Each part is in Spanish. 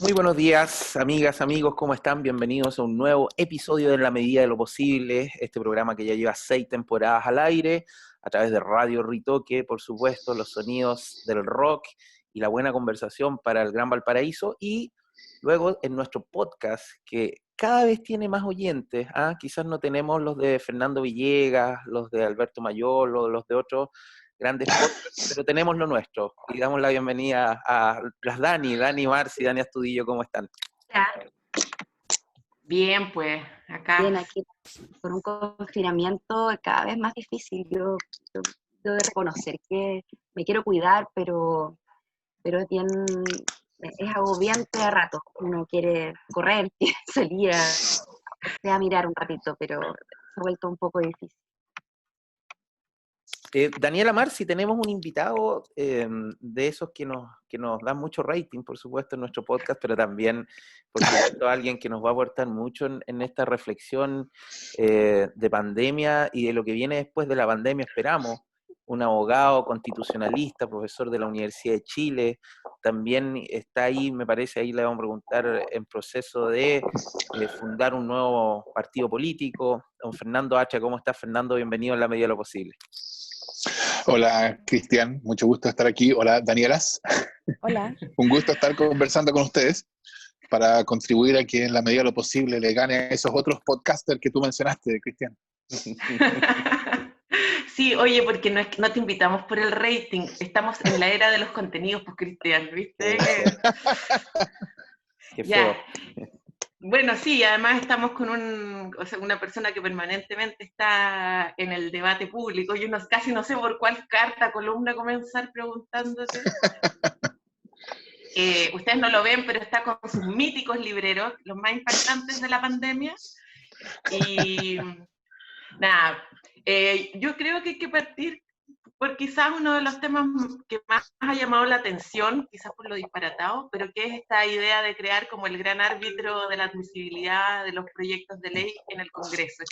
Muy buenos días, amigas, amigos, ¿cómo están? Bienvenidos a un nuevo episodio de En la medida de lo posible, este programa que ya lleva 6 temporadas al aire, a través de Radio Ritoque, por supuesto, los sonidos del rock y la buena conversación para el Gran Valparaíso, y luego en nuestro podcast, que cada vez tiene más oyentes, quizás no tenemos los de Fernando Villegas, los de Alberto Mayol, los de otros grandes podcasts, pero tenemos lo nuestro. Y damos la bienvenida a las Dani Marci, Dani Astudillo, ¿cómo están? Bien, pues, acá. Bien, aquí con un confinamiento cada vez más difícil. Yo debo de reconocer que me quiero cuidar, pero es bien, es agobiante a ratos. Uno quiere correr, quiere salir a mirar un ratito, pero se ha vuelto un poco difícil. Daniela Marci, tenemos un invitado de esos que nos dan mucho rating, por supuesto, en nuestro podcast, pero también, por supuesto, alguien que nos va a aportar mucho en esta reflexión de pandemia y de lo que viene después de la pandemia, esperamos. Un abogado constitucionalista, profesor de la Universidad de Chile, también está ahí, me parece, ahí le vamos a preguntar, en proceso de fundar un nuevo partido político. Don Fernando Hacha, ¿cómo está, Fernando? Bienvenido en la medida de lo posible. Hola, Cristian, mucho gusto estar aquí. Hola, Danielas. Hola. Un gusto estar conversando con ustedes para contribuir a que en la medida de lo posible le gane a esos otros podcasters que tú mencionaste, Cristian. Sí, oye, porque no te invitamos por el rating, estamos en la era de los contenidos, pues, Cristian, ¿viste? Qué feo. Bueno, sí, además estamos con una persona que permanentemente está en el debate público. Yo casi no sé por cuál columna comenzar preguntándote. Ustedes no lo ven, pero está con sus míticos libreros, los más impactantes de la pandemia. Y nada, yo creo que hay que partir por quizás uno de los temas que más ha llamado la atención, quizás por lo disparatado, pero que es esta idea de crear como el gran árbitro de la admisibilidad de los proyectos de ley en el Congreso.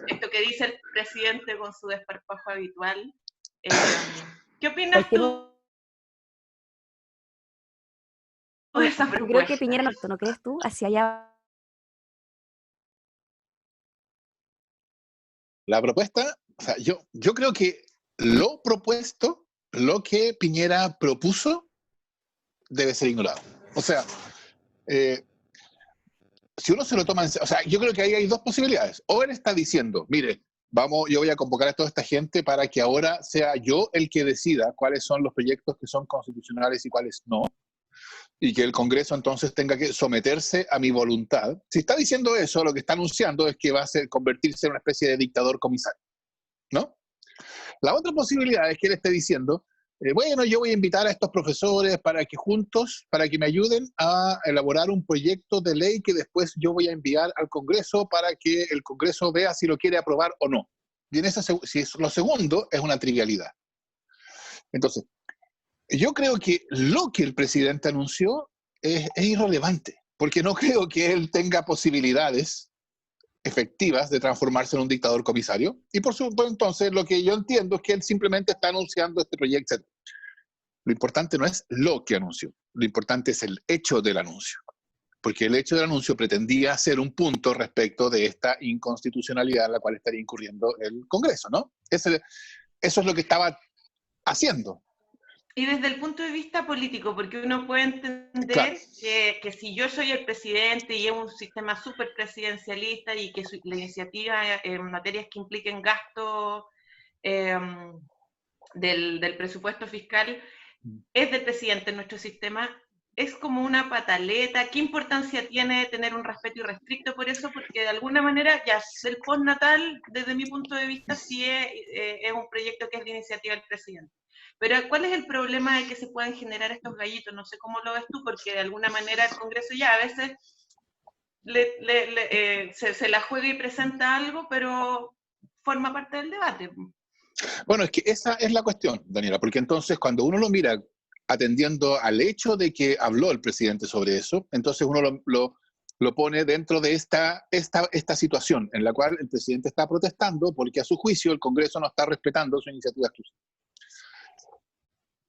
Esto que dice el presidente con su desparpajo habitual. ¿Qué opinas tú de esa propuesta? Yo creo que Piñera ¿no crees tú? Hacia allá. La propuesta, o sea, yo creo que lo propuesto, lo que Piñera propuso, debe ser ignorado. O sea, si uno se lo toma en serio, o sea, yo creo que ahí hay dos posibilidades. O él está diciendo, mire, yo voy a convocar a toda esta gente para que ahora sea yo el que decida cuáles son los proyectos que son constitucionales y cuáles no, y que el Congreso entonces tenga que someterse a mi voluntad. Si está diciendo eso, lo que está anunciando es que va a convertirse en una especie de dictador comisario, ¿no? La otra posibilidad es que él esté diciendo, bueno, yo voy a invitar a estos profesores para que me ayuden a elaborar un proyecto de ley que después yo voy a enviar al Congreso para que el Congreso vea si lo quiere aprobar o no. Y si es lo segundo, es una trivialidad. Entonces, yo creo que lo que el presidente anunció es irrelevante, porque no creo que él tenga posibilidades efectivas de transformarse en un dictador comisario, y por supuesto entonces lo que yo entiendo es que él simplemente está anunciando este proyecto. Lo importante no es lo que anunció, lo importante es el hecho del anuncio, porque el hecho del anuncio pretendía ser un punto respecto de esta inconstitucionalidad en la cual estaría incurriendo el Congreso, ¿no? Eso es lo que estaba haciendo. Y desde el punto de vista político, porque uno puede entender, claro, que si yo soy el presidente y es un sistema súper presidencialista y que la iniciativa en materias que impliquen gasto del presupuesto fiscal es del presidente en nuestro sistema, es como una pataleta. ¿Qué importancia tiene tener un respeto irrestricto por eso? Porque de alguna manera ya el postnatal, desde mi punto de vista, sí es un proyecto que es de iniciativa del presidente. Pero ¿cuál es el problema de que se puedan generar estos gallitos? No sé cómo lo ves tú, porque de alguna manera el Congreso ya a veces se la juega y presenta algo, pero forma parte del debate. Bueno, es que esa es la cuestión, Daniela, porque entonces cuando uno lo mira atendiendo al hecho de que habló el presidente sobre eso, entonces uno lo pone dentro de esta situación en la cual el presidente está protestando porque a su juicio el Congreso no está respetando su iniciativa exclusiva.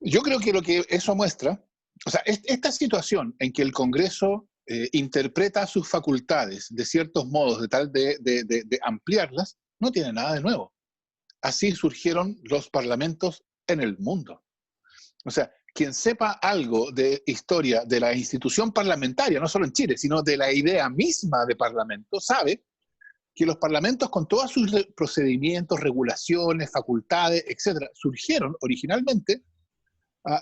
Yo creo que lo que eso muestra, o sea, esta situación en que el Congreso interpreta sus facultades de ciertos modos, de tal de ampliarlas, no tiene nada de nuevo. Así surgieron los parlamentos en el mundo. O sea, quien sepa algo de historia de la institución parlamentaria, no solo en Chile, sino de la idea misma de parlamento, sabe que los parlamentos, con todos sus procedimientos, regulaciones, facultades, etcétera, surgieron originalmente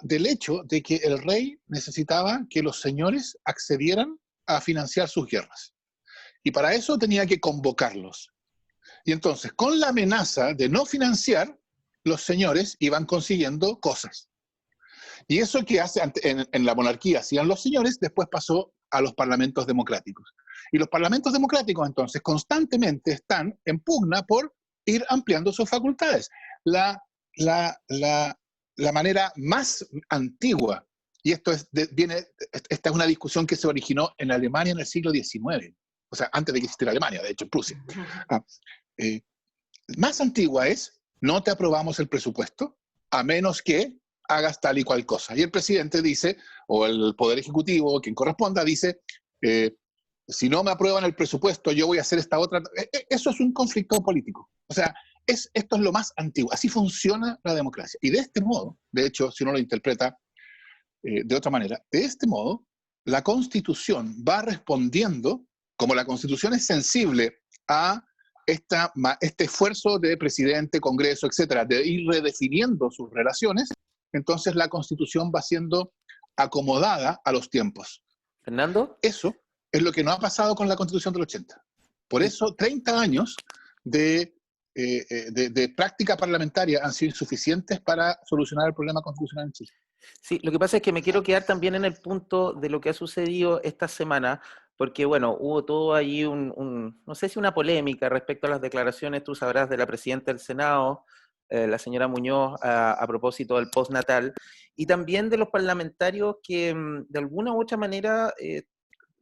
del hecho de que el rey necesitaba que los señores accedieran a financiar sus guerras. Y para eso tenía que convocarlos. Y entonces, con la amenaza de no financiar, los señores iban consiguiendo cosas. Y eso que hace en la monarquía hacían los señores, después pasó a los parlamentos democráticos. Y los parlamentos democráticos, entonces, constantemente están en pugna por ir ampliando sus facultades. La manera más antigua, y esta es una discusión que se originó en Alemania en el siglo XIX, o sea, antes de que existiera Alemania, de hecho, en Prusia. Más antigua es: no te aprobamos el presupuesto a menos que hagas tal y cual cosa. Y el presidente dice, o el Poder Ejecutivo, quien corresponda, dice, si no me aprueban el presupuesto, yo voy a hacer esta otra. Eso es un conflicto político. O sea, esto es lo más antiguo. Así funciona la democracia. Y de este modo, de hecho, si uno lo interpreta de otra manera, de este modo, la Constitución va respondiendo, como la Constitución es sensible a este esfuerzo de presidente, Congreso, etcétera, de ir redefiniendo sus relaciones, entonces la Constitución va siendo acomodada a los tiempos. Fernando. Eso es lo que no ha pasado con la Constitución del 80. Por eso 30 años de práctica parlamentaria han sido insuficientes para solucionar el problema constitucional en Chile. Sí, lo que pasa es que me quiero quedar también en el punto de lo que ha sucedido esta semana, porque bueno, hubo todo ahí no sé si una polémica respecto a las declaraciones, tú sabrás, de la presidenta del Senado, la señora Muñoz, a propósito del postnatal, y también de los parlamentarios que de alguna u otra manera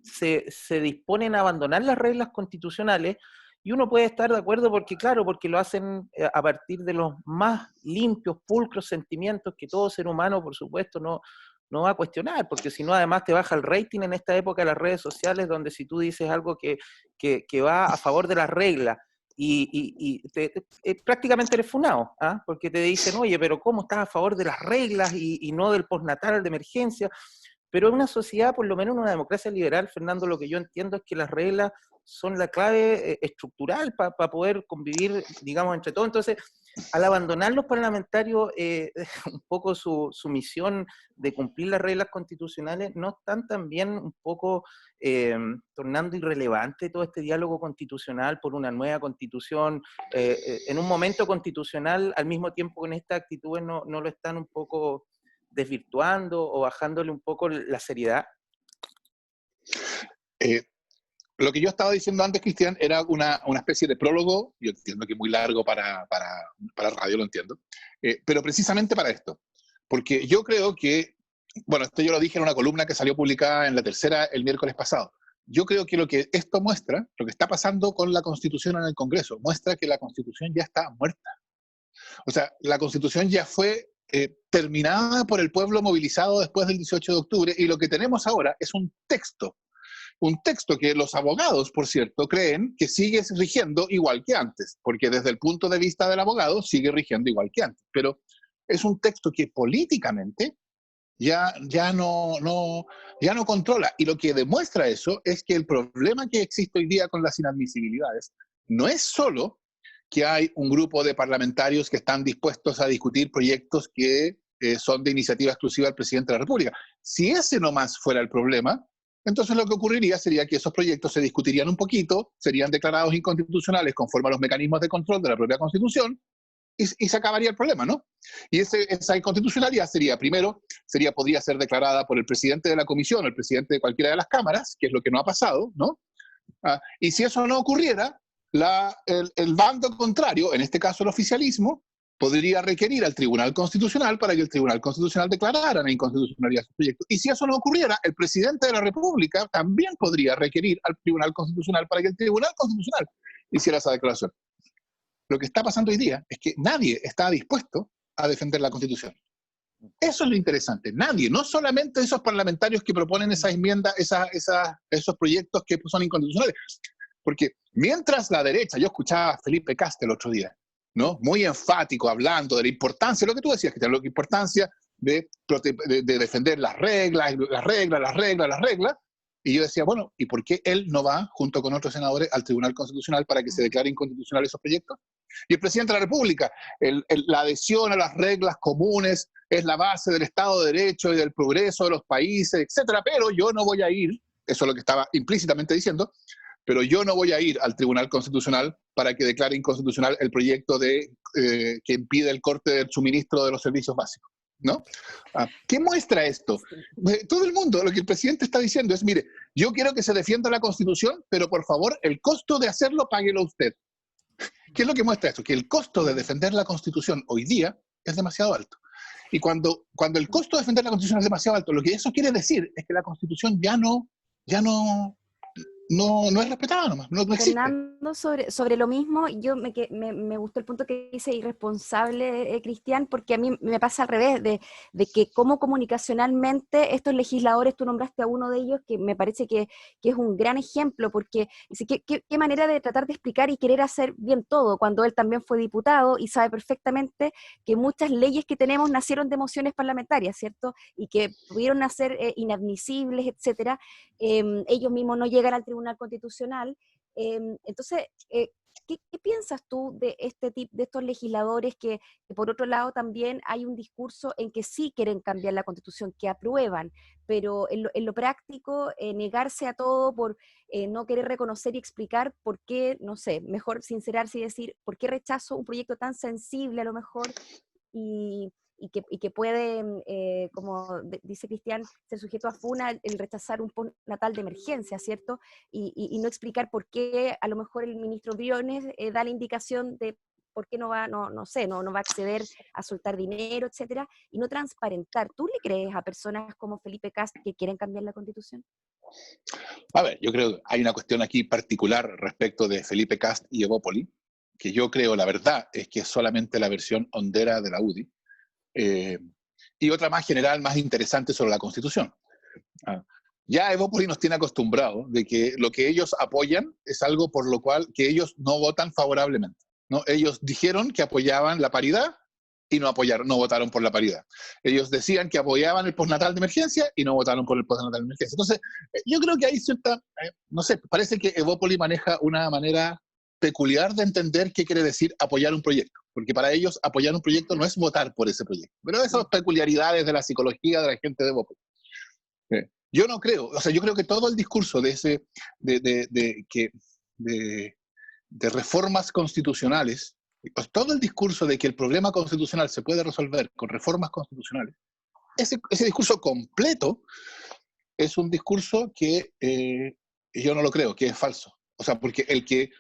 se disponen a abandonar las reglas constitucionales. Y uno puede estar de acuerdo porque, claro, porque lo hacen a partir de los más limpios, pulcros sentimientos que todo ser humano, por supuesto, no va a cuestionar, porque si no, además te baja el rating en esta época de las redes sociales, donde si tú dices algo que va a favor de las reglas y prácticamente eres funado, ¿ah? Porque te dicen, oye, pero ¿cómo estás a favor de las reglas y no del postnatal de emergencia? Pero en una sociedad, por lo menos en una democracia liberal, Fernando, lo que yo entiendo es que las reglas son la clave estructural para poder convivir, digamos, entre todos. Entonces, al abandonar los parlamentarios un poco su misión de cumplir las reglas constitucionales, ¿no están también un poco tornando irrelevante todo este diálogo constitucional por una nueva constitución? En un momento constitucional, al mismo tiempo con estas actitudes, ¿no lo están un poco desvirtuando o bajándole un poco la seriedad? Lo que yo estaba diciendo antes, Cristian, era una especie de prólogo. Yo entiendo que es muy largo para radio, lo entiendo, pero precisamente para esto, porque yo creo que, bueno, esto yo lo dije en una columna que salió publicada en La Tercera el miércoles pasado. Yo creo que lo que esto muestra, lo que está pasando con la Constitución en el Congreso, muestra que la Constitución ya está muerta. O sea, la Constitución ya fue terminada por el pueblo movilizado después del 18 de octubre, y lo que tenemos ahora es un texto que los abogados, por cierto, creen que sigue rigiendo igual que antes, porque desde el punto de vista del abogado sigue rigiendo igual que antes, pero es un texto que políticamente ya no controla, y lo que demuestra eso es que el problema que existe hoy día con las inadmisibilidades no es solo que hay un grupo de parlamentarios que están dispuestos a discutir proyectos que son de iniciativa exclusiva del presidente de la República. Si ese nomás fuera el problema, entonces lo que ocurriría sería que esos proyectos se discutirían un poquito, serían declarados inconstitucionales conforme a los mecanismos de control de la propia Constitución, y se acabaría el problema, ¿no? Y esa inconstitucionalidad podría ser declarada por el presidente de la comisión o el presidente de cualquiera de las cámaras, que es lo que no ha pasado, ¿no? Y si eso no ocurriera, el bando contrario, en este caso el oficialismo, podría requerir al Tribunal Constitucional para que el Tribunal Constitucional declarara la inconstitucionalidad de su proyecto. Y si eso no ocurriera, el presidente de la República también podría requerir al Tribunal Constitucional para que el Tribunal Constitucional hiciera esa declaración. Lo que está pasando hoy día es que nadie está dispuesto a defender la Constitución. Eso es lo interesante. Nadie, no solamente esos parlamentarios que proponen esas enmiendas, esos proyectos que son inconstitucionales. Porque mientras la derecha, yo escuchaba a Felipe Cast el otro día, ¿no? Muy enfático, hablando de la importancia, lo que tú decías, que la importancia de defender las reglas, y yo decía, bueno, ¿y por qué él no va, junto con otros senadores, al Tribunal Constitucional para que se declaren inconstitucionales esos proyectos? Y el presidente de la República, la adhesión a las reglas comunes es la base del Estado de Derecho y del progreso de los países, etcétera, pero yo no voy a ir, eso es lo que estaba implícitamente diciendo, pero yo no voy a ir al Tribunal Constitucional para que declare inconstitucional el proyecto que impide el corte del suministro de los servicios básicos, ¿no? ¿Qué muestra esto? Todo el mundo, lo que el presidente está diciendo es, mire, yo quiero que se defienda la Constitución, pero por favor, el costo de hacerlo, páguelo usted. ¿Qué es lo que muestra esto? Que el costo de defender la Constitución hoy día es demasiado alto. Y cuando el costo de defender la Constitución es demasiado alto, lo que eso quiere decir es que la Constitución ya no es respetada nomás, no existe. Fernando, sobre lo mismo, me gustó el punto que dice irresponsable, Cristian, porque a mí me pasa al revés, de que como comunicacionalmente estos legisladores, tú nombraste a uno de ellos, que me parece que es un gran ejemplo, porque dice, ¿qué manera de tratar de explicar y querer hacer bien todo, cuando él también fue diputado y sabe perfectamente que muchas leyes que tenemos nacieron de mociones parlamentarias, ¿cierto? Y que pudieron nacer inadmisibles, etcétera. Ellos mismos no llegan al Tribunal Constitucional. Entonces, ¿qué piensas tú de de estos legisladores que por otro lado también hay un discurso en que sí quieren cambiar la Constitución, que aprueban, pero en lo práctico negarse a todo por no querer reconocer y explicar por qué, no sé, mejor sincerarse y decir por qué rechazo un proyecto tan sensible a lo mejor y que puede, como dice Cristian, ser sujeto a funa el rechazar un postnatal de emergencia, ¿cierto? Y no explicar por qué a lo mejor el ministro Briones da la indicación de por qué no va, no sé, no va a acceder a soltar dinero, etcétera, y no transparentar. ¿Tú le crees a personas como Felipe Cast que quieren cambiar la Constitución? A ver, yo creo que hay una cuestión aquí particular respecto de Felipe Cast y Evópoli, que yo creo, la verdad, es que es solamente la versión hondera de la UDI, y otra más general, más interesante sobre la Constitución. Ya Evópoli nos tiene acostumbrados de que lo que ellos apoyan es algo por lo cual que ellos no votan favorablemente, ¿no? Ellos dijeron que apoyaban la paridad y no votaron por la paridad. Ellos decían que apoyaban el postnatal de emergencia y no votaron por el postnatal de emergencia. Entonces, yo creo que hay cierta, no sé, parece que Evópoli maneja una manera peculiar de entender qué quiere decir apoyar un proyecto, porque para ellos apoyar un proyecto no es votar por ese proyecto, pero esas peculiaridades de la psicología de la gente de Evópoli. Yo no creo, o sea, yo creo que todo el discurso de reformas constitucionales, todo el discurso de que el problema constitucional se puede resolver con reformas constitucionales, ese discurso completo es un discurso que yo no lo creo, que es falso. O sea, porque el que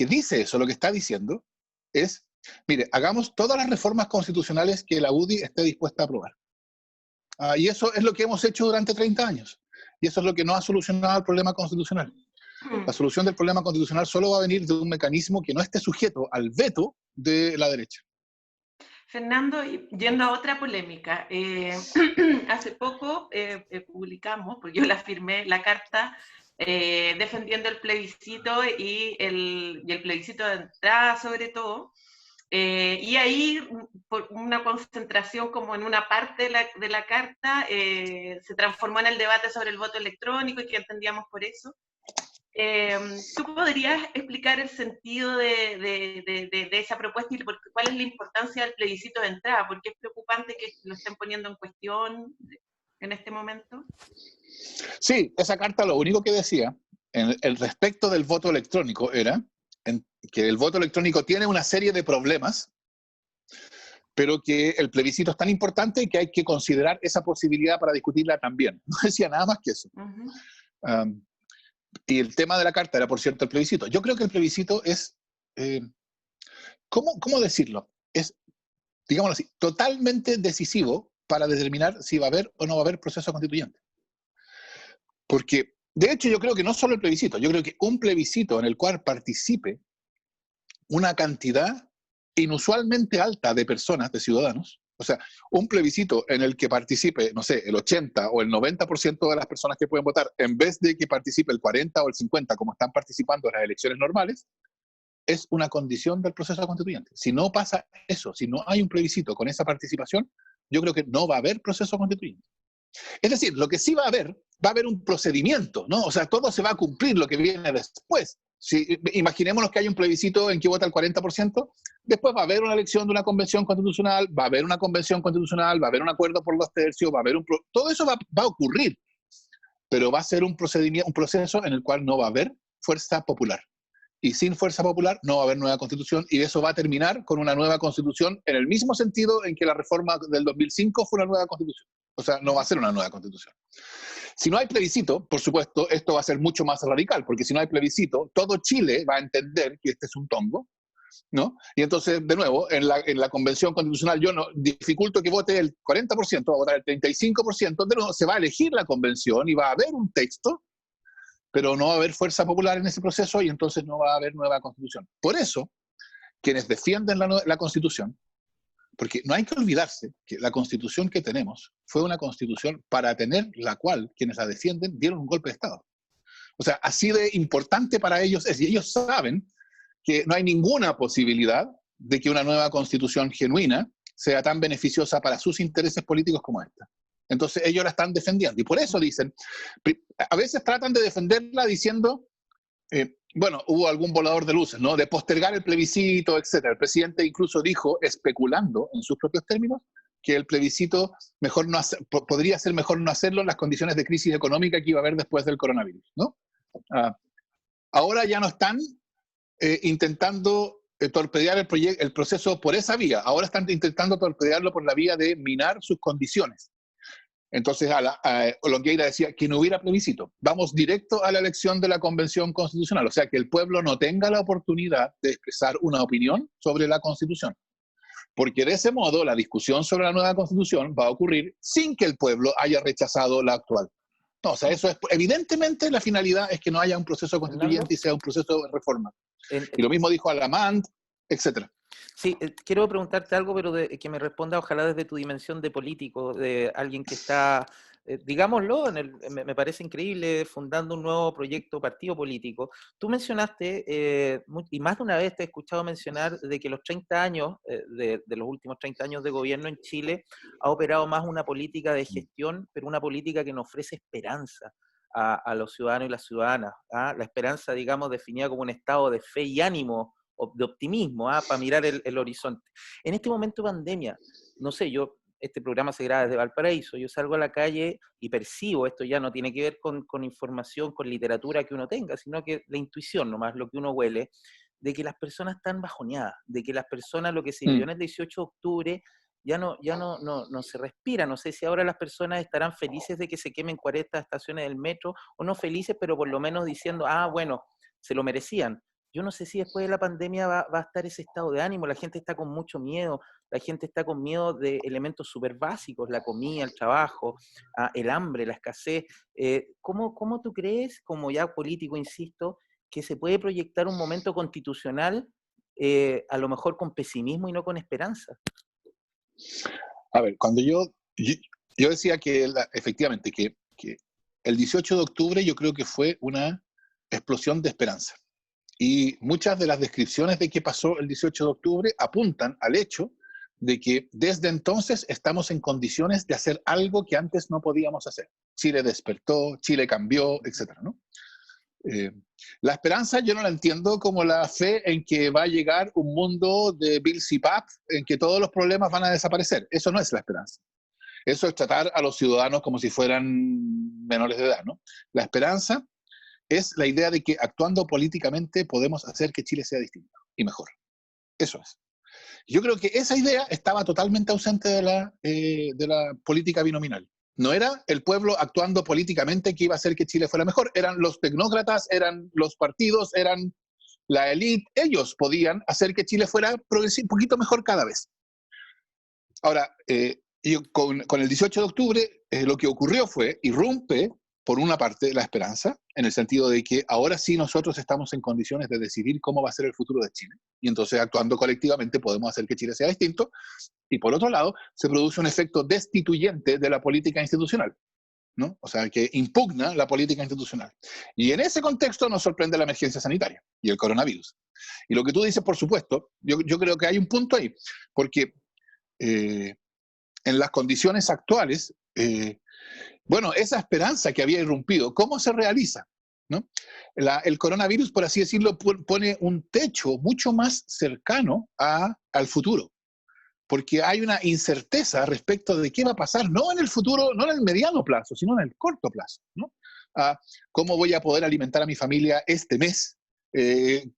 dice eso, lo que está diciendo es, mire, hagamos todas las reformas constitucionales que la UDI esté dispuesta a aprobar. Y eso es lo que hemos hecho durante 30 años. Y eso es lo que no ha solucionado el problema constitucional. La solución del problema constitucional solo va a venir de un mecanismo que no esté sujeto al veto de la derecha. Fernando, yendo a otra polémica, hace poco publicamos, porque yo la firmé, la carta defendiendo el plebiscito y el plebiscito de entrada sobre todo, y ahí por una concentración como en una parte de la carta se transformó en el debate sobre el voto electrónico y que entendíamos por eso. ¿Tú podrías explicar el sentido de esa propuesta y cuál es la importancia del plebiscito de entrada? ¿Por qué es preocupante que lo estén poniendo en cuestión en este momento? Sí, esa carta lo único que decía en el respecto del voto electrónico era que el voto electrónico tiene una serie de problemas, pero que el plebiscito es tan importante que hay que considerar esa posibilidad para discutirla también. No decía nada más que eso. Y el tema de la carta era, por cierto, el plebiscito. Yo creo que el plebiscito es, ¿cómo decirlo? Es, digámoslo así, totalmente decisivo para determinar si va a haber o no va a haber proceso constituyente. Porque, de hecho, yo creo que no solo el plebiscito, yo creo que un plebiscito en el cual participe una cantidad inusualmente alta de personas, de ciudadanos, O sea, un plebiscito en el que participe, no sé, el 80 o el 90% de las personas que pueden votar, en vez de que participe el 40 o el 50, como están participando en las elecciones normales, es una condición del proceso constituyente. Si no pasa eso, si no hay un plebiscito con esa participación, yo creo que no va a haber proceso constituyente. Es decir, lo que sí va a haber un procedimiento, ¿no? O sea, todo se va a cumplir lo que viene después. Si, imaginémonos que hay un plebiscito en que vota el 40%, después va a haber una elección de una convención constitucional, va a haber una convención constitucional, va a haber un acuerdo por 2/3, va a haber todo eso va a ocurrir, pero va a ser un proceso en el cual no va a haber fuerza popular. Y sin fuerza popular no va a haber nueva constitución, y eso va a terminar con una nueva constitución en el mismo sentido en que la reforma del 2005 fue una nueva constitución. O sea, no va a ser una nueva constitución. Si no hay plebiscito, por supuesto, esto va a ser mucho más radical, porque si no hay plebiscito, todo Chile va a entender que este es un tongo, ¿no? Y entonces, de nuevo, en la convención constitucional yo no dificulto que vote el 40%, va a votar el 35%, de nuevo se va a elegir la convención y va a haber un texto, pero no va a haber fuerza popular en ese proceso y entonces no va a haber nueva constitución. Por eso, quienes defienden la constitución, porque no hay que olvidarse que la constitución que tenemos fue una constitución para tener la cual quienes la defienden dieron un golpe de Estado. O sea, así de importante para ellos es, y ellos saben que no hay ninguna posibilidad de que una nueva constitución genuina sea tan beneficiosa para sus intereses políticos como esta. Entonces ellos la están defendiendo, y por eso dicen, a veces tratan de defenderla diciendo, bueno, hubo algún volador de luces, ¿no? De postergar el plebiscito, etc. El presidente incluso dijo, especulando en sus propios términos, que el plebiscito podría ser mejor no hacerlo en las condiciones de crisis económica que iba a haber después del coronavirus, ¿no? Ahora ya no están intentando torpedear el proceso por esa vía, ahora están intentando torpedearlo por la vía de minar sus condiciones. Entonces, Longueira decía que no hubiera plebiscito. Vamos directo a la elección de la Convención Constitucional. O sea, que el pueblo no tenga la oportunidad de expresar una opinión sobre la Constitución. Porque de ese modo, la discusión sobre la nueva Constitución va a ocurrir sin que el pueblo haya rechazado la actual. No, o sea, eso es, evidentemente la finalidad es que no haya un proceso constituyente y sea un proceso de reforma. Y lo mismo dijo Alamand, etcétera. Sí, quiero preguntarte algo, pero que me responda ojalá desde tu dimensión de político, de alguien que está, digámoslo, me parece increíble, fundando un nuevo proyecto, partido político. Tú mencionaste, y más de una vez te he escuchado mencionar, de que los 30 años, de los últimos 30 años de gobierno en Chile, ha operado más una política de gestión, pero una política que nos ofrece esperanza a los ciudadanos y las ciudadanas. ¿Ah? La esperanza, digamos, definida como un estado de fe y ánimo, de optimismo, para mirar el horizonte. En este momento de pandemia, no sé, este programa se graba desde Valparaíso, yo salgo a la calle y percibo, esto ya no tiene que ver con información, con literatura que uno tenga, sino que la intuición nomás, lo que uno huele, de que las personas están bajoneadas, de que las personas, lo que se vivió en el 18 de octubre, ya no se respira. No sé si ahora las personas estarán felices de que se quemen 40 estaciones del metro, o no felices, pero por lo menos diciendo, bueno, se lo merecían. Yo no sé si después de la pandemia va a estar ese estado de ánimo. La gente está con mucho miedo, la gente está con miedo de elementos súper básicos, la comida, el trabajo, el hambre, la escasez. ¿Cómo tú crees, como ya político, insisto, que se puede proyectar un momento constitucional a lo mejor con pesimismo y no con esperanza? A ver, cuando yo decía que efectivamente que el 18 de octubre yo creo que fue una explosión de esperanza. Y muchas de las descripciones de qué pasó el 18 de octubre apuntan al hecho de que desde entonces estamos en condiciones de hacer algo que antes no podíamos hacer. Chile despertó, Chile cambió, etc., ¿no? La esperanza yo no la entiendo como la fe en que va a llegar un mundo de Bill CPAP en que todos los problemas van a desaparecer. Eso no es la esperanza. Eso es tratar a los ciudadanos como si fueran menores de edad, ¿no? La esperanza es la idea de que actuando políticamente podemos hacer que Chile sea distinto y mejor. Eso es. Yo creo que esa idea estaba totalmente ausente de la política binominal. No era el pueblo actuando políticamente que iba a hacer que Chile fuera mejor. Eran los tecnócratas, eran los partidos, eran la élite. Ellos podían hacer que Chile fuera un poquito mejor cada vez. Ahora, con el 18 de octubre, lo que ocurrió fue, irrumpe, por una parte, la esperanza, en el sentido de que ahora sí nosotros estamos en condiciones de decidir cómo va a ser el futuro de Chile. Y entonces, actuando colectivamente, podemos hacer que Chile sea distinto. y por otro lado se produce un efecto destituyente de la política institucional, ¿no? O sea, que impugna la política institucional. Y en ese contexto nos sorprende la emergencia sanitaria y el coronavirus. Y lo que tú dices, por supuesto, yo creo que hay un punto ahí, porque en las condiciones actuales, bueno, esa esperanza que había irrumpido, ¿cómo se realiza? ¿No? El coronavirus, por así decirlo, pone un techo mucho más cercano al futuro, porque hay una incerteza respecto de qué va a pasar, no en el futuro, no en el mediano plazo, sino en el corto plazo, ¿no? ¿Cómo voy a poder alimentar a mi familia este mes?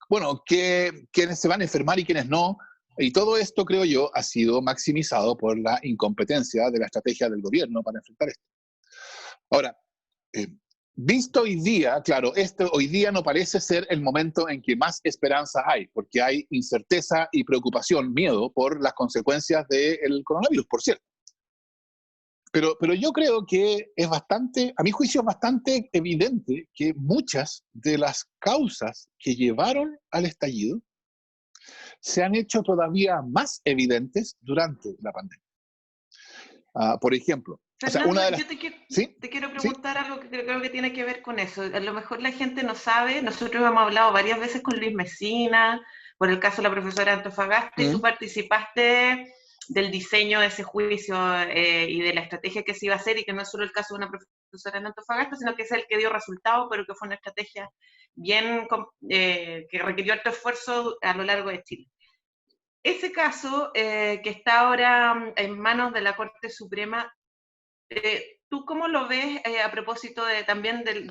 Bueno, quiénes se van a enfermar y quiénes no. Y todo esto, creo yo, ha sido maximizado por la incompetencia de la estrategia del gobierno para enfrentar esto. Ahora, visto hoy día, claro, hoy día no parece ser el momento en que más esperanza hay, porque hay incerteza y preocupación, miedo por las consecuencias del coronavirus, por cierto. Pero yo creo que es bastante, a mi juicio es bastante evidente que muchas de las causas que llevaron al estallido se han hecho todavía más evidentes durante la pandemia. Por ejemplo, Fernando, o sea, una de las... yo ¿Sí? te quiero preguntar algo que creo que tiene que ver con eso. A lo mejor la gente no sabe, nosotros hemos hablado varias veces con Luis Mesina, por el caso de la profesora Antofagasta, y tú participaste del diseño de ese juicio y de la estrategia que se iba a hacer, y que no es solo el caso de una profesora en Antofagasta, sino que es el que dio resultado, pero que fue una estrategia bien que requirió alto esfuerzo a lo largo de Chile. Ese caso, que está ahora en manos de la Corte Suprema, ¿tú cómo lo ves a propósito también del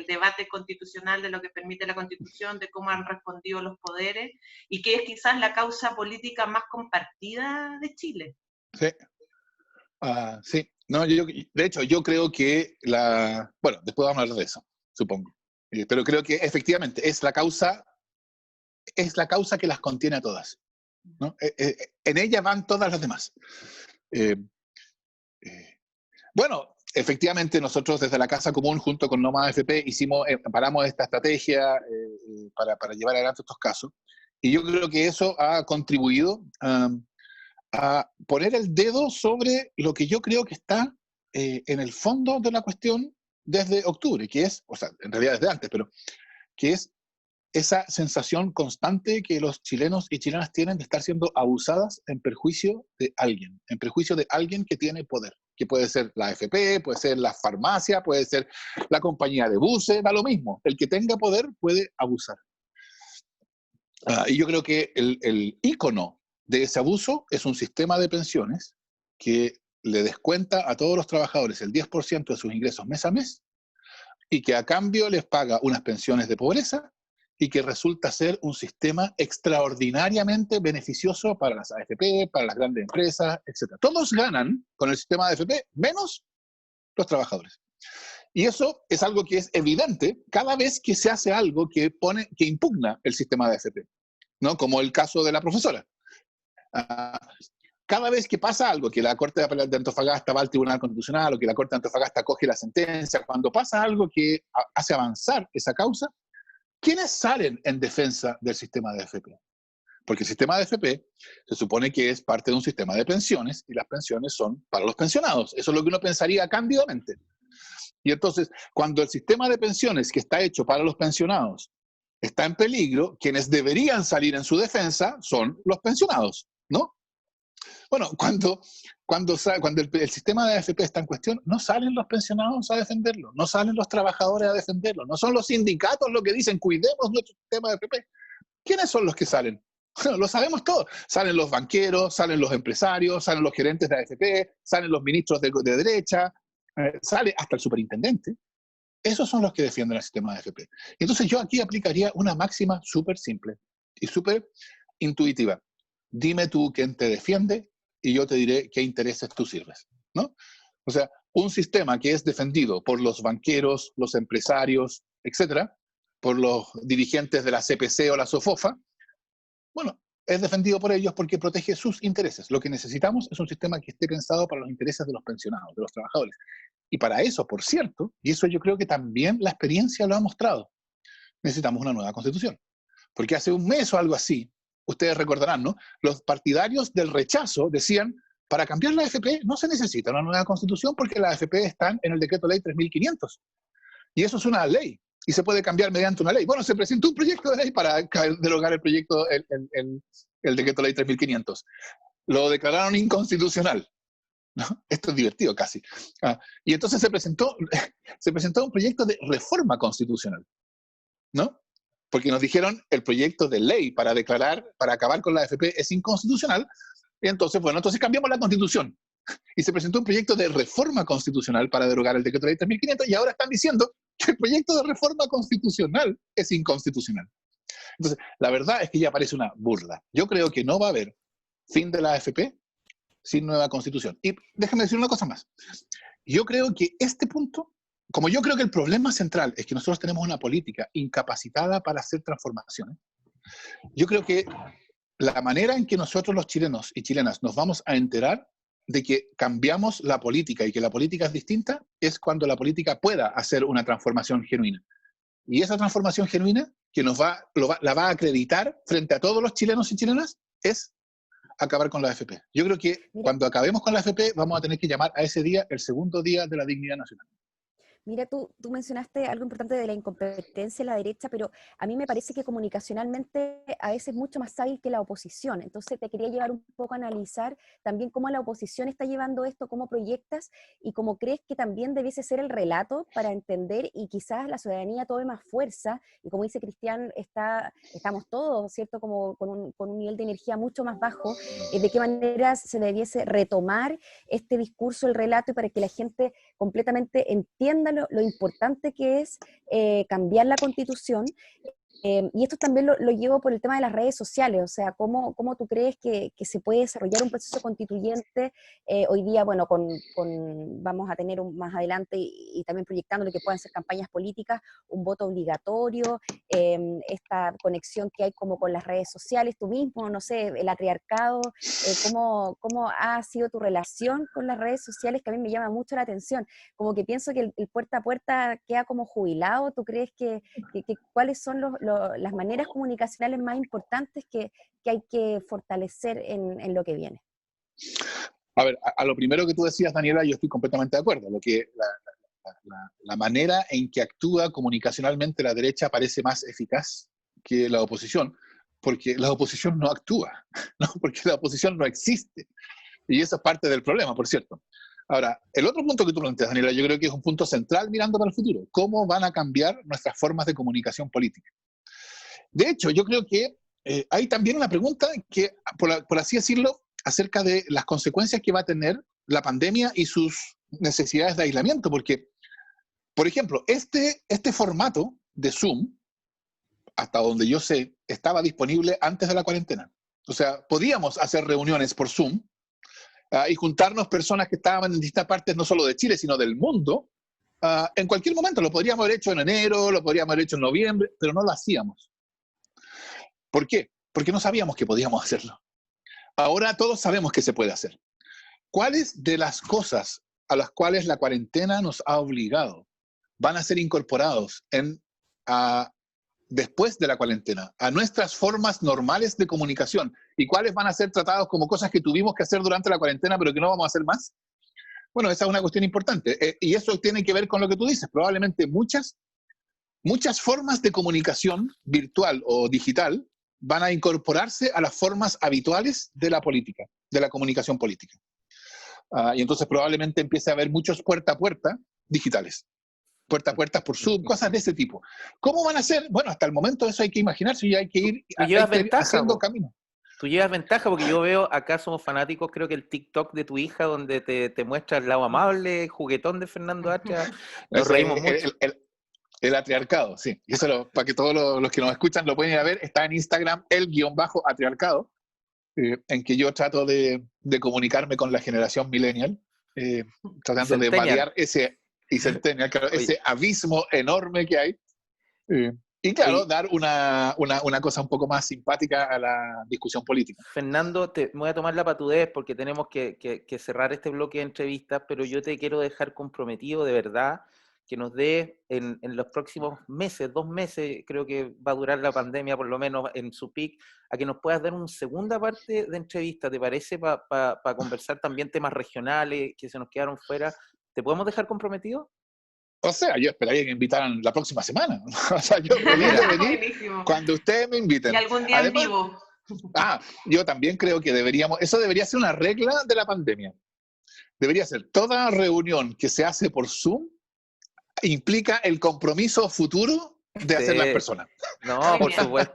debate constitucional, de lo que permite la Constitución, de cómo han respondido los poderes, y que es quizás la causa política más compartida de Chile? Sí. Sí. No, de hecho, yo creo que bueno, después vamos a hablar de eso, supongo. Pero creo que efectivamente es la causa que las contiene a todas, ¿no? En ella van todas las demás. Bueno, efectivamente nosotros desde la Casa Común junto con Noma AFP paramos esta estrategia para llevar adelante estos casos, y yo creo que eso ha contribuido a poner el dedo sobre lo que yo creo que está en el fondo de la cuestión desde octubre, que es, o sea, en realidad desde antes, pero que es esa sensación constante que los chilenos y chilenas tienen de estar siendo abusadas en perjuicio de alguien que tiene poder, que puede ser la AFP, puede ser la farmacia, puede ser la compañía de buses, da lo mismo, el que tenga poder puede abusar. Y yo creo que el ícono de ese abuso es un sistema de pensiones que le descuenta a todos los trabajadores el 10% de sus ingresos mes a mes, y que a cambio les paga unas pensiones de pobreza, y que resulta ser un sistema extraordinariamente beneficioso para las AFP, para las grandes empresas, etc. Todos ganan con el sistema de AFP, menos los trabajadores. Y eso es algo que es evidente cada vez que se hace algo que impugna el sistema de AFP, ¿no? Como el caso de la profesora. Cada vez que pasa algo, que la Corte de Antofagasta va al Tribunal Constitucional, o que la Corte de Antofagasta coge la sentencia, cuando pasa algo que hace avanzar esa causa, ¿quiénes salen en defensa del sistema de AFP? Porque el sistema de AFP se supone que es parte de un sistema de pensiones, y las pensiones son para los pensionados. Eso es lo que uno pensaría cándidamente. Y entonces, cuando el sistema de pensiones que está hecho para los pensionados está en peligro, quienes deberían salir en su defensa son los pensionados, ¿no? Bueno, cuando el sistema de AFP está en cuestión, no salen los pensionados a defenderlo, no salen los trabajadores a defenderlo, no son los sindicatos los que dicen cuidemos nuestro sistema de AFP. ¿Quiénes son los que salen? Bueno, lo sabemos todos. Salen los banqueros, salen los empresarios, salen los gerentes de AFP, salen los ministros de derecha, sale hasta el superintendente. Esos son los que defienden el sistema de AFP. Entonces yo aquí aplicaría una máxima súper simple y súper intuitiva. Dime tú quién te defiende y yo te diré qué intereses tú sirves, ¿no? O sea, un sistema que es defendido por los banqueros, los empresarios, etcétera, por los dirigentes de la CPC o la SOFOFA, bueno, es defendido por ellos porque protege sus intereses. Lo que necesitamos es un sistema que esté pensado para los intereses de los pensionados, de los trabajadores. Y para eso, por cierto, y eso yo creo que también la experiencia lo ha mostrado, necesitamos una nueva constitución. Porque hace un mes o algo así, ustedes recordarán, ¿no? Los partidarios del rechazo decían, para cambiar la AFP no se necesita una nueva constitución porque las AFP están en el decreto ley 3500. Y eso es una ley, y se puede cambiar mediante una ley. Bueno, se presentó un proyecto de ley para derogar el proyecto, el decreto ley 3500. Lo declararon inconstitucional, ¿no? Esto es divertido casi. Y entonces se presentó un proyecto de reforma constitucional, ¿no? Porque nos dijeron el proyecto de ley para acabar con la AFP es inconstitucional, y entonces, bueno, entonces cambiamos la constitución. Y se presentó un proyecto de reforma constitucional para derogar el decreto ley 3500, y ahora están diciendo que el proyecto de reforma constitucional es inconstitucional. Entonces, la verdad es que ya parece una burla. Yo creo que no va a haber fin de la AFP sin nueva constitución. Y déjame decir una cosa más. Yo creo que este punto, como yo creo que el problema central es que nosotros tenemos una política incapacitada para hacer transformaciones, yo creo que la manera en que nosotros los chilenos y chilenas nos vamos a enterar de que cambiamos la política y que la política es distinta es cuando la política pueda hacer una transformación genuina. Y esa transformación genuina que la va a acreditar frente a todos los chilenos y chilenas es acabar con la AFP. Yo creo que cuando acabemos con la AFP vamos a tener que llamar a ese día el segundo día de la dignidad nacional. Mira, tú mencionaste algo importante de la incompetencia en la derecha, pero a mí me parece que comunicacionalmente a veces es mucho más hábil que la oposición. Entonces te quería llevar un poco a analizar también cómo la oposición está llevando esto, cómo proyectas y cómo crees que también debiese ser el relato para entender y quizás la ciudadanía tome más fuerza. Y como dice Cristian, estamos todos, ¿cierto?, como con un nivel de energía mucho más bajo. ¿De qué manera se debiese retomar este discurso, el relato, y para que la gente completamente entienda lo importante que es cambiar la Constitución? Y esto también lo llevo por el tema de las redes sociales, o sea, ¿cómo tú crees que se puede desarrollar un proceso constituyente hoy día? Bueno, vamos a tener más adelante y también proyectando lo que puedan ser campañas políticas, un voto obligatorio, esta conexión que hay como con las redes sociales, tú mismo, no sé, el atriarcado, ¿cómo ha sido tu relación con las redes sociales? Que a mí me llama mucho la atención, como que pienso que el puerta a puerta queda como jubilado. ¿Tú crees que cuáles son las maneras comunicacionales más importantes que hay que fortalecer en lo que viene? A ver, a lo primero que tú decías, Daniela, yo estoy completamente de acuerdo. La manera en que actúa comunicacionalmente la derecha parece más eficaz que la oposición, porque la oposición no actúa, ¿no? Porque la oposición no existe. Y eso es parte del problema, por cierto. Ahora, el otro punto que tú planteas, Daniela, yo creo que es un punto central mirando para el futuro. ¿Cómo van a cambiar nuestras formas de comunicación política? De hecho, yo creo que hay también una pregunta que, por así decirlo, acerca de las consecuencias que va a tener la pandemia y sus necesidades de aislamiento, porque, por ejemplo, este formato de Zoom, hasta donde yo sé, estaba disponible antes de la cuarentena. O sea, podíamos hacer reuniones por Zoom y juntarnos personas que estaban en distintas partes, no solo de Chile, sino del mundo, en cualquier momento. Lo podríamos haber hecho en enero, lo podríamos haber hecho en noviembre, pero no lo hacíamos. ¿Por qué? Porque no sabíamos que podíamos hacerlo. Ahora todos sabemos que se puede hacer. ¿Cuáles de las cosas a las cuales la cuarentena nos ha obligado van a ser incorporados después de la cuarentena a nuestras formas normales de comunicación? ¿Y cuáles van a ser tratados como cosas que tuvimos que hacer durante la cuarentena pero que no vamos a hacer más? Bueno, esa es una cuestión importante. Y eso tiene que ver con lo que tú dices. Probablemente muchas formas de comunicación virtual o digital van a incorporarse a las formas habituales de la política, de la comunicación política. Y entonces probablemente empiece a haber muchos puerta a puerta digitales. Puerta a puerta por Zoom, cosas de ese tipo. ¿Cómo van a ser? Bueno, hasta el momento eso hay que imaginarse y hay que ir haciendo camino. Tú llevas ventaja porque yo veo, acá somos fanáticos, creo que el TikTok de tu hija, donde te muestra el lado amable, juguetón de Fernando Hacha, nos reímos mucho. El atriarcado, sí. Y eso para que todos los que nos escuchan lo pueden ir a ver, está en Instagram, ¡el_atriarcado, en que yo trato de comunicarme con la generación millennial, tratando de variar ese abismo enorme que hay. Y claro, dar una cosa un poco más simpática a la discusión política. Fernando, me voy a tomar la patudez porque tenemos que cerrar este bloque de entrevistas, pero yo te quiero dejar comprometido de verdad que nos dé en los próximos meses, 2 meses, creo que va a durar la pandemia, por lo menos en su peak, a que nos puedas dar una segunda parte de entrevista, ¿te parece? Para conversar también temas regionales que se nos quedaron fuera. ¿Te podemos dejar comprometido? O sea, yo esperaría que me invitaran la próxima semana. O sea, yo feliz de venir Buenísimo. cuando ustedes me inviten. Y algún día Además, en vivo. yo también creo que eso debería ser una regla de la pandemia. Debería ser toda reunión que se hace por Zoom implica el compromiso futuro de hacer las personas. No, Muy por bien. supuesto.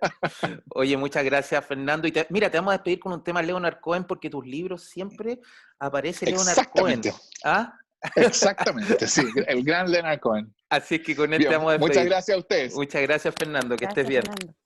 Oye, muchas gracias, Fernando. Y mira, te vamos a despedir con un tema Leonard Cohen, porque tus libros siempre aparece Leonard Cohen. Exactamente. ¿Ah? Exactamente, sí, el gran Leonard Cohen. Así es que con él Bien, te vamos a despedir. muchas gracias a ustedes. Muchas gracias, Fernando. Que estés Gracias, bien. Fernando.